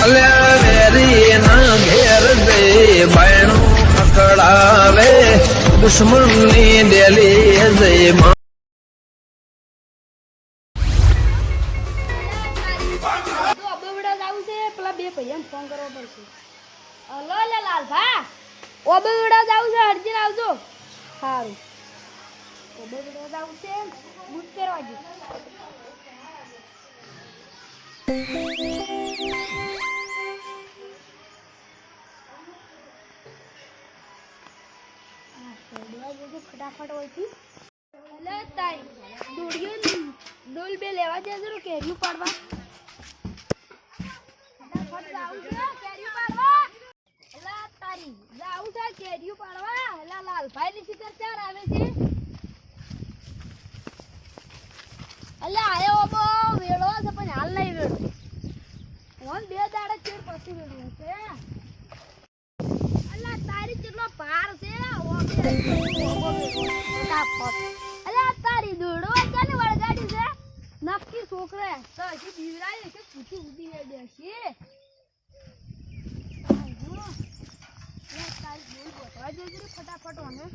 અલ્યા વેરી ના ઘેર દે બાયણો ખકડાવે દુશ્મનની ડેલી જય માં ફોન કરવો પડશે. હલો લે લાલભા ઓબે વિડા જાવ છે હરજી આવજો. સારું ઓબે વિડા જાવ છે બુક કરવા દે. ફટાફટ હોયથી એટલે તારી દોડીઓ ડોલ બે લેવા જજો કેરીયું પાડવા. ફટાફટ જાવ છે કેરીયું પાડવા. એલા તારી જાવ છે કેરીયું પાડવા. એલા લાલભાઈ ની શિકાર ચાર આવે છે. એલા આયો બો વેળો છે પણ હાલ નહીં વેળો. ઓન બે દાડે ચેર પછી વેળો છે. એલા તારી કેટલો પાર છે. અલ્યા તારી દોડો ચાલે વળગાડી છે નક્કી છોકરે તો હજી બીવરાય કે પૂછી ઉડી દેશે. તારી દોડ બતાવા દેજે ફટાફટ ઓને.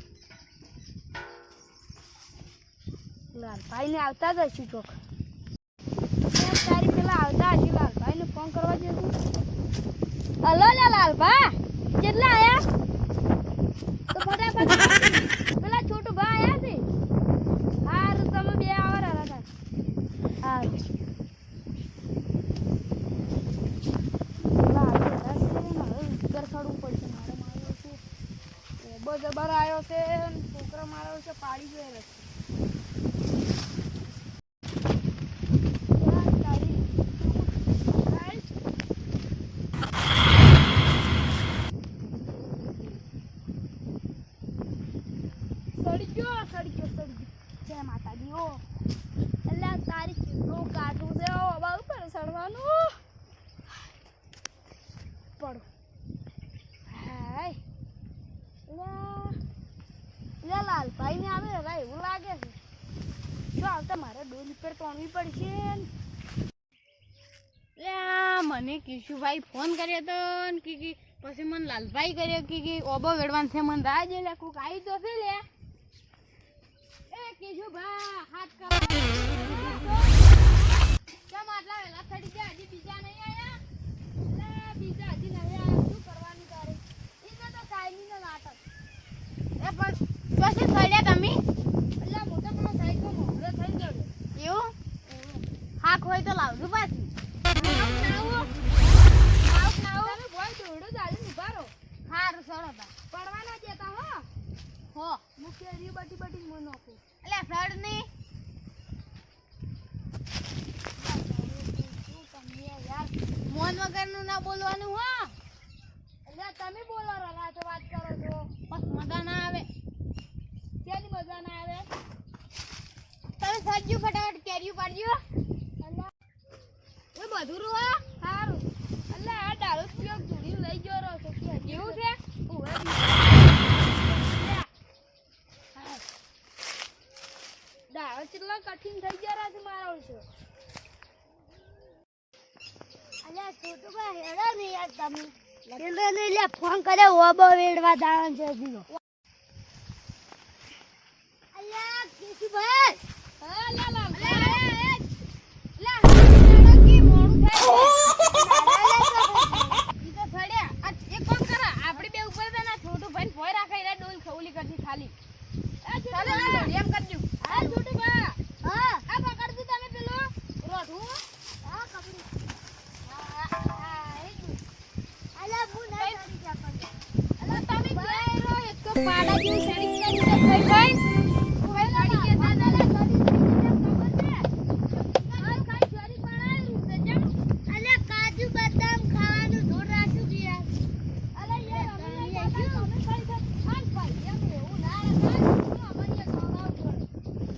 લાલભાઈ ને આવતા જ હશે ચોક. તારી પેલા આવતા હશે લાલભાઈ ને ફોન કરવા દેજો. હલો લે લાલભા કેટલા આયા તો ફટાફટ પેલા છોટું ભાઈ આયા છે. હારું તમે બે આવો રહ્યા. હારું પડશે મારે માર્યો છે બહુ જબર આવ્યો છે છોકરા માર્યો છે પાડી ગયો રસ્તે. જય માતાજી. ઓ એટલે તારી કેટલું કાઠું છે બાબા ઉપર સડવાનું પડો. હાય એટલે લાલભાઈ ને આવે હવે એવું લાગે છે શું આવતા મારે ડોલ ઉપર તોડવી પડશે. મને કિશુભાઈ ફોન કર્યો તો પછી મને લાલભાઈ કર્યો કે ઓબો વેડવાન છે મને રાહ જે લે કોક આવી તો છે લે. કિશુભા હાથ કરો કેમ આટલા વેલા થડી ગયા હજી બીજા નહીં આયા. બીજા હજી નહીં આયા શું કરવાનું તારે. એને તો કાયમી નો નાટક એ પણ પછી થડ્યા તમે એટલે મોટા મોટા સાઈડમાં મોહરે થઈ ગયો એવું. હાક હોય તો લાવજો પાછી. સારું સડો પડવાના જતા હો મુખ્ય રી બટી બટી મો નોખો એટલે સડ ની યાર મોન વગર નું ના બોલવાનું હો. એટલે તમે બોલો રહ્યા છો વાત કરો છો બસ મજા ના આવે. કેની મજા ના આવે. તમે સજ્જુ ફટાફટ કેરીયું પાડજો. એ બધું રો સારું એટલે આ ડાળો પીઓ ધૂળી લઈ ગયો રહો છો એવું છે. ડાળો કેટલા કઠિન થઈ ગયા છે મારો છે. અલ્યા છોટુ ભાઈ હેડો ને યાર તમે એટલે ને લે ફોન કરે ઓબો વેડવા દાણ છે જીનો. અલ્યા કેસી ભાઈ હા લા લા લા કી મોડું થાય ઈ તો ફડ્યા. એક કામ કરા આપડી બે ઉપર છે ને છોટુ ભાઈ ભોય રાખે રે ડોલ ખવલી કરજી ખાલી. ચાલે એમ કરજો. આ છોટુ ભા હા આ પકડજો તમે પેલો રોઠું હા કપડી અલા બુ ના કરી જા પણ અલા તમે જાય રો એક તો પાડા જેવું શરીર કરી દે ભાઈ ભાઈ કોઈ લાડી કે દાદા લે કરી ખબર છે કાઈ કાઈ શરીર બનાવ્યું છે જમ. અલા કાજુ બદામ ખાવાનું ધોર રાખ્યું છે યાર. અલા યાર અમે ખાઈ ખાન ભાઈ એમ એવું ના રાખ અમારી ખાવા જોડ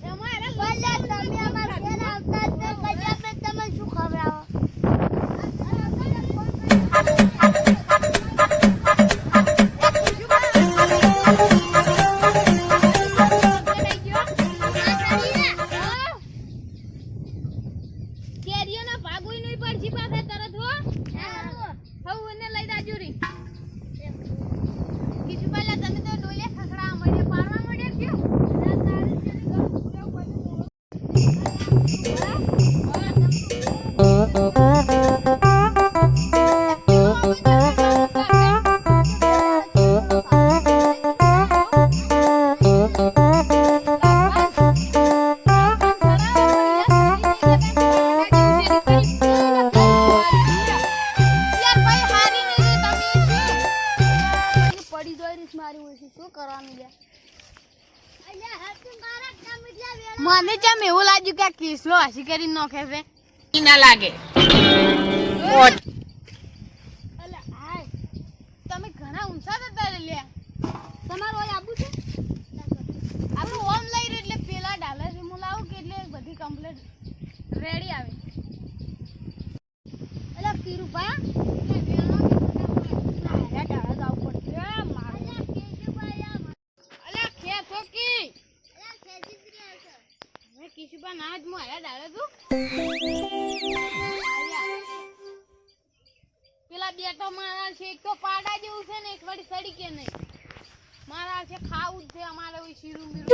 તમારે બોલા તમે અમાર ઘરે આવતા જ કજા મે તમે શું ખવડાવો. નુઈ પડજી પાસે તરત હો હવ એને લઈ જાજો રી કીધું પહેલા તમે તો ડોલે ખખડા મળે પારવા મળે કયો મને ચમ એવું લાગ્યું કે કિસલો હસી કરી નોખે છે ઈ ના લાગે અલા આય તમે ઘણા ઊંચા થતા લે તમારો ઓય આબુ છે આપણું ઓમ લઈ રહ્યો એટલે પેલા ડાલે છે હું લાવું કે એટલે બધી કમ્પ્લીટ રેડી આવે અલા કીરુભા કિશુબા ના જ મોયા ડાલે તું પેલા બે તો મારા છે એક તો પાડા જેવું છે ને એક વાળી સડી કે નહીં મારા છે ખાવું જ છે અમારે શીરું બીરું